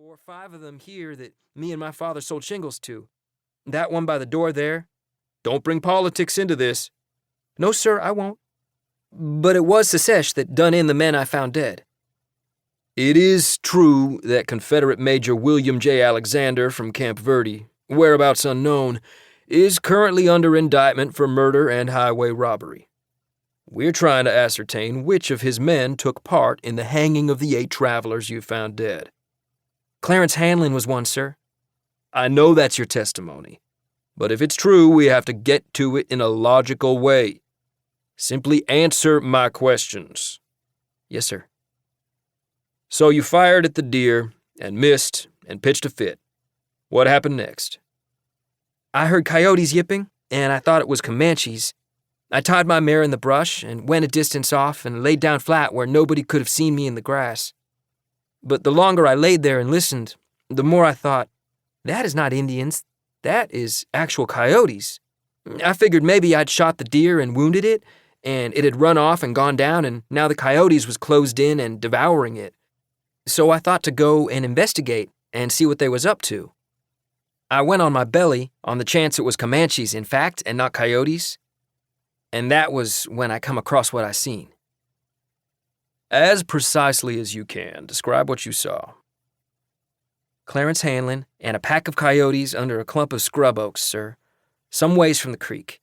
or 5 of them here that me and my father sold shingles to. That one by the door there. Don't bring politics into this. No, sir, I won't. But it was Secesh that done in the men I found dead. It is true that Confederate Major William J. Alexander from Camp Verde, whereabouts unknown, is currently under indictment for murder and highway robbery. We're trying to ascertain which of his men took part in the hanging of the 8 travelers you found dead. Clarence Hanlon was one, sir. I know that's your testimony, but if it's true, we have to get to it in a logical way. Simply answer my questions. Yes, sir. So you fired at the deer and missed and pitched a fit. What happened next? I heard coyotes yipping, and I thought it was Comanches. I tied my mare in the brush and went a distance off and laid down flat where nobody could have seen me in the grass. But the longer I laid there and listened, the more I thought, that is not Indians, that is actual coyotes. I figured maybe I'd shot the deer and wounded it, and it had run off and gone down, and now the coyotes was closed in and devouring it. So I thought to go and investigate and see what they was up to. I went on my belly on the chance it was Comanches, in fact, and not coyotes. And that was when I come across what I seen. As precisely as you can, describe what you saw. Clarence Hanlon and a pack of coyotes under a clump of scrub oaks, sir, some ways from the creek.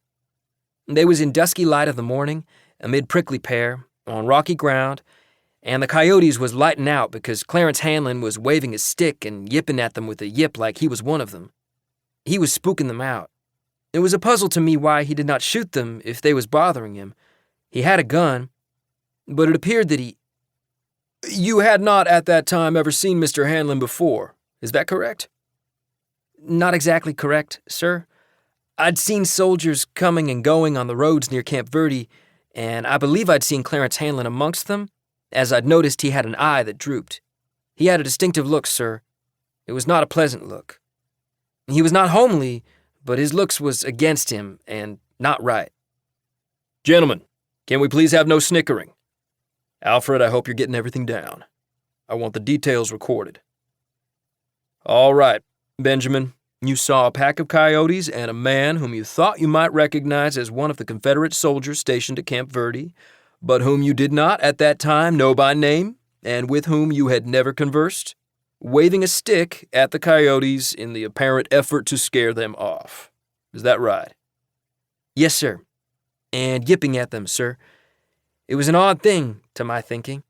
They was in dusky light of the morning, amid prickly pear, on rocky ground, and the coyotes was lighting out because Clarence Hanlon was waving his stick and yipping at them with a yip like he was one of them. He was spooking them out. It was a puzzle to me why he did not shoot them if they was bothering him. He had a gun, but it appeared that he... You had not at that time ever seen Mr. Hanlon before, is that correct? Not exactly correct, sir. I'd seen soldiers coming and going on the roads near Camp Verde, and I believe I'd seen Clarence Hanlon amongst them, as I'd noticed he had an eye that drooped. He had a distinctive look, sir. It was not a pleasant look. He was not homely, but his looks was against him and not right. Gentlemen, can we please have no snickering? Alfred, I hope you're getting everything down. I want the details recorded. All right, Benjamin, you saw a pack of coyotes and a man whom you thought you might recognize as one of the Confederate soldiers stationed at Camp Verde, but whom you did not at that time know by name, and with whom you had never conversed, waving a stick at the coyotes in the apparent effort to scare them off. Is that right? Yes, sir. And yipping at them, sir. It was an odd thing, to my thinking.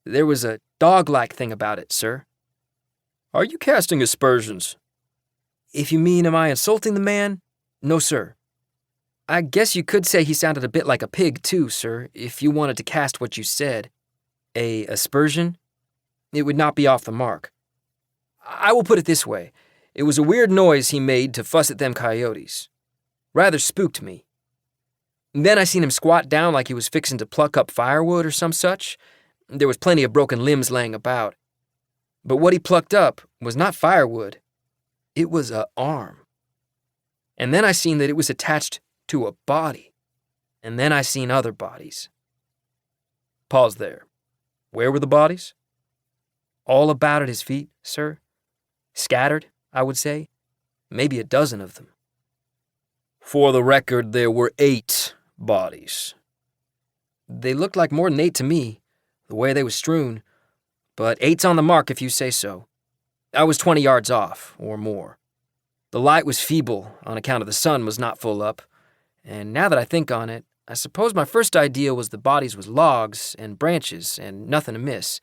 There was a dog-like thing about it, sir. Are you casting aspersions? If you mean, am I insulting the man? No, sir. I guess you could say he sounded a bit like a pig, too, sir, if you wanted to cast what you said. A aspersion? It would not be off the mark. I will put it this way. It was a weird noise he made to fuss at them coyotes. Rather spooked me. Then I seen him squat down like he was fixing to pluck up firewood or some such. There was plenty of broken limbs laying about. But what he plucked up was not firewood. It was a arm. And then I seen that it was attached to a body. And then I seen other bodies. Pause there. Where were the bodies? All about at his feet, sir. Scattered, I would say. Maybe a dozen of them. For the record, there were 8 bodies. They looked like more than 8 to me, the way they was strewn. But 8's on the mark if you say so. I was 20 yards off, or more. The light was feeble on account of the sun was not full up, and now that I think on it, I suppose my first idea was the bodies was logs and branches and nothing amiss.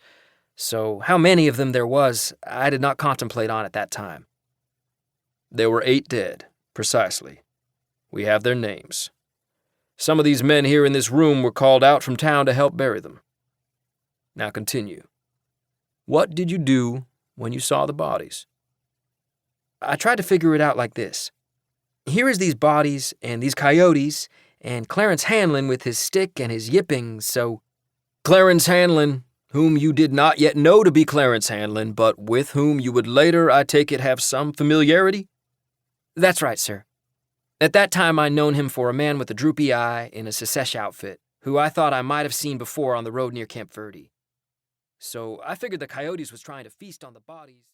So how many of them there was, I did not contemplate on at that time. There were 8 dead, precisely. We have their names. Some of these men here in this room were called out from town to help bury them. Now continue. What did you do when you saw the bodies? I tried to figure it out like this. Here is these bodies and these coyotes and Clarence Hanlon with his stick and his yipping, so... Clarence Hanlon, whom you did not yet know to be Clarence Hanlon, but with whom you would later, I take it, have some familiarity? That's right, sir. At that time, I'd known him for a man with a droopy eye in a Secesh outfit, who I thought I might have seen before on the road near Camp Verde. So I figured the coyotes was trying to feast on the bodies.